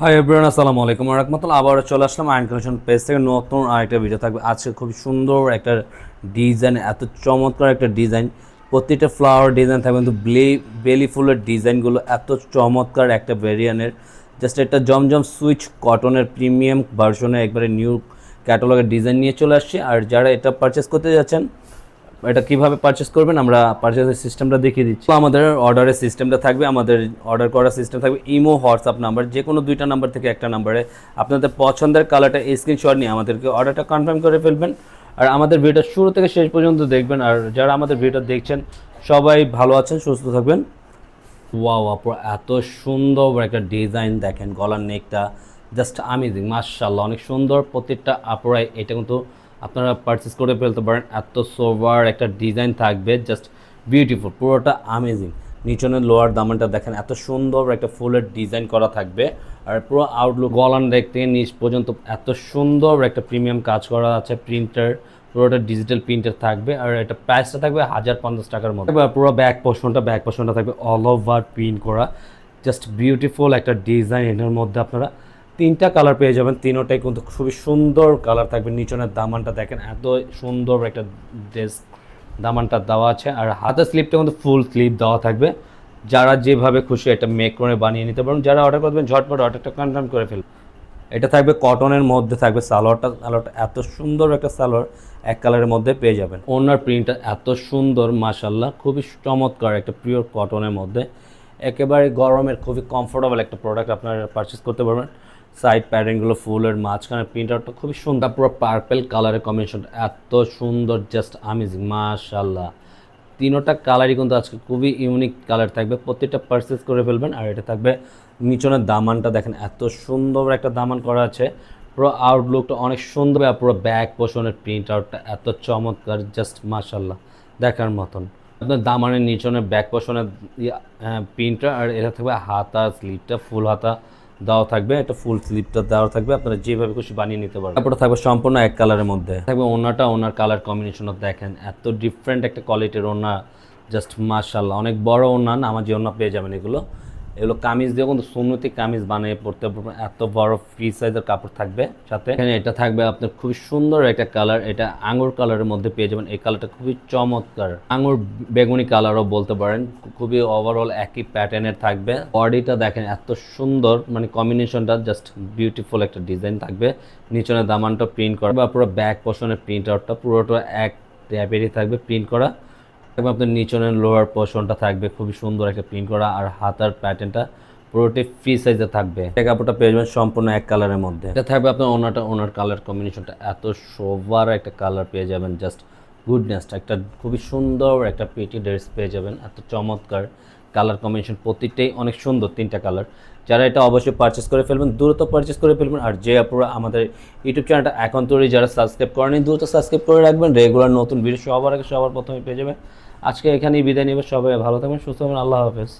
Hi everyone, আসসালামু আলাইকুম ওয়া রাহমাতুল্লাহ। আবার চলে আসলাম আয়ন কালেকশন পেজ থেকে নতুন আরেকটা ভিডিও থাকবে। আজকে খুব সুন্দর একটা ডিজাইন, এত চমৎকার একটা ডিজাইন, প্রতিটা ফ্লাওয়ার ডিজাইন থাকবে কিন্তু বেলি ফুলের ডিজাইনগুলো এত চমৎকার একটা ভেরিয়ানের। জাস্ট একটা জমজম সুইচ কটনের প্রিমিয়াম ভার্সনে একবারে নিউ ক্যাটালগের ডিজাইন নিয়ে চলে আসছি। আর যারা এটা পারচেস করতে যাচ্ছেন, এটা কিভাবে পারচেস করবেন আমরা পারচেসের সিস্টেমটা দেখিয়ে দিচ্ছি। তো আমাদের অর্ডারের সিস্টেমটা থাকবে, আমাদের অর্ডার করার সিস্টেম থাকবে ইমো, হোয়াটসঅ্যাপ নাম্বার, যে কোনো দুইটা নাম্বার থেকে একটা নাম্বারে আপনাদের পছন্দের কালারটা স্ক্রিনশট নিয়ে আমাদেরকে অর্ডারটা কনফার্ম করে ফেলবেন। আর আমাদের ভিডিওটা শুরু থেকে শেষ পর্যন্ত দেখবেন। আর যারা আমাদের ভিডিওটা দেখছেন সবাই ভালো আছেন, সুস্থ থাকবেন। ওয়াও আপু, এত সুন্দর একটা ডিজাইন দেখেন, গলার নেকটা জাস্ট আমেজিং, মাশাআল্লাহ, অনেক সুন্দর প্রত্যেকটা আপুরাই এটা কিন্তু আপনারা পারচেস করে ফেলতে পারেন। এত সোভার একটা ডিজাইন থাকবে, জাস্ট বিউটিফুল, পুরোটা আমেজিং। নিচনের লোয়ার দামানটা দেখেন, এত সুন্দর একটা ফুলের ডিজাইন করা থাকবে। আর পুরো আউটলুক গলান দেখ থেকে নিচ পর্যন্ত এত সুন্দর একটা প্রিমিয়াম কাজ করা আছে, প্রিন্টার, পুরোটা ডিজিটাল প্রিন্টার থাকবে। আর এটা প্রাইসটা থাকবে 1050 টাকার মধ্যে। পুরো ব্যাক পোর্শনটা থাকবে অল ওভার প্রিন্ট করা, জাস্ট বিউটিফুল একটা ডিজাইন। এটার মধ্যে আপনারা তিনটা কালার পেয়ে যাবেন, তিনোটাই কিন্তু খুবই সুন্দর কালার থাকবে। নিচনের দামানটা দেখেন, এত সুন্দর একটা ড্রেস দামানটা দেওয়া আছে। আর হাতের স্লিপটা কিন্তু ফুল স্লিপ দেওয়া থাকবে। যারা যেভাবে খুশি এটা মেক করে বানিয়ে নিতে পারেন। যারা অর্ডার করবেন ঝটপট অর্ডারটা কনফার্ম করে ফেলবেন। এটা থাকবে কটনের মধ্যে থাকবে, সালোয়ারটা এত সুন্দর একটা সালোয়ার, এক কালারের মধ্যে পেয়ে যাবেন। ওনার প্রিন্টটা এত সুন্দর, মাশাআল্লাহ, খুবই চমৎকার একটা পিওর কটনের মধ্যে, একেবারে গরমের খুবই কমফোর্টেবল একটা প্রোডাক্ট আপনারা পারচেস করতে পারবেন। সাইড প্যাটার্নগুলো ফুলের, মাঝখানে প্রিন্ট আউটটা খুবই সুন্দর, পুরো পার্পেল কালারের কম্বিনেশনটা এত সুন্দর, জাস্ট আমেজিং, মাশাআল্লাহ। তিনোটা কালারই কিন্তু আজকে খুবই ইউনিক কালার থাকবে, প্রত্যেকটা পারচেস করে ফেলবেন। আর এটা থাকবে নিচনের দামানটা দেখেন, এত সুন্দর একটা দামান করা আছে, পুরো আউটলুকটা অনেক সুন্দর। আর পুরো ব্যাক পোর্শনের প্রিন্ট আউটটা এত চমৎকার, জাস্ট মাশাআল্লাহ, দেখার মতন। আপনার দামানের নিচনের ব্যাক পোর্শনের প্রিন্টটা। আর এটা থাকবে হাতা, স্লিপটা ফুল হাতা দেওয়া থাকবে, এটা ফুল স্লিপটা দেওয়া থাকবে, আপনারা যেভাবে খুশি বানিয়ে নিতে পারবেন। তারপরে থাকবে সম্পূর্ণ এক কালারের মধ্যে থাকবে ওনার কালার কম্বিনেশনও দেখেন, এত ডিফারেন্ট একটা কোয়ালিটির ওনা, জাস্ট মাশাআল্লাহ। অনেক বড় ওনা, নামাজি ওনা পেয়ে যাবেন। এগুলো কামিজ দিয়ে কিন্তু সুন্নতি কামিজ বানিয়ে পড়তে পারবেন, এত বড় ফ্রি সাইজের কাপড় থাকবে সাথে। এখানে এটা থাকবে আপনার খুবই সুন্দর একটা কালার, এটা আঙুর কালারের মধ্যে পেয়ে যাবেন। এই কালারটা খুবই চমৎকার, আঙুর বেগুনি কালারও বলতে পারেন। খুবই ওভারঅল একই প্যাটার্নের থাকবে। বডিটা দেখেন এত সুন্দর, মানে কম্বিনেশনটা জাস্ট বিউটিফুল একটা ডিজাইন থাকবে। নিচনের দামানটা প্রিন্ট করা বা পুরো ব্যাক পোর্শনের প্রিন্ট আউটটা পুরোটা এক ট্যাপেরই থাকবে প্রিন্ট করা। এবং আপনার নিচনের লোয়ার পোর্শনটা থাকবে খুবই সুন্দর একটা প্রিন্ট করা। আর হাতার প্যাটার্নটা পুরোটাই ফ্রি সাইজে থাকবে। এই কাপড়টা পেয়ে যাবেন সম্পূর্ণ এক কালারের মধ্যে। এটা থাকবে আপনার ওনার কালার কম্বিনেশনটা এত সোভার একটা কালার পেয়ে যাবেন, জাস্ট গুডনেস। একটা খুবই সুন্দর একটা পেটি ড্রেস পেয়ে যাবেন, এত চমৎকার কালার কম্বিনেশন, প্রত্যেকটাই অনেক সুন্দর, তিনটা কালার। যারা এটা অবশ্যই পারচেস করে ফেলবেন, দ্রুত পারচেস করে ফেলবেন। আর যে আপনারা আমাদের ইউটিউব চ্যানেলটা এখন তৈরি যারা সাবস্ক্রাইব করেনি, দ্রুত সাবস্ক্রাইব করে রাখবেন। রেগুলার নতুন ভিডিও সবার আগে সবার প্রথমে পেয়ে যাবেন। আজকে এখানেই বিদায় নেবে, সবাই ভালো থাকবেন, সুস্থ থাকবেন, আল্লাহ হাফেজ।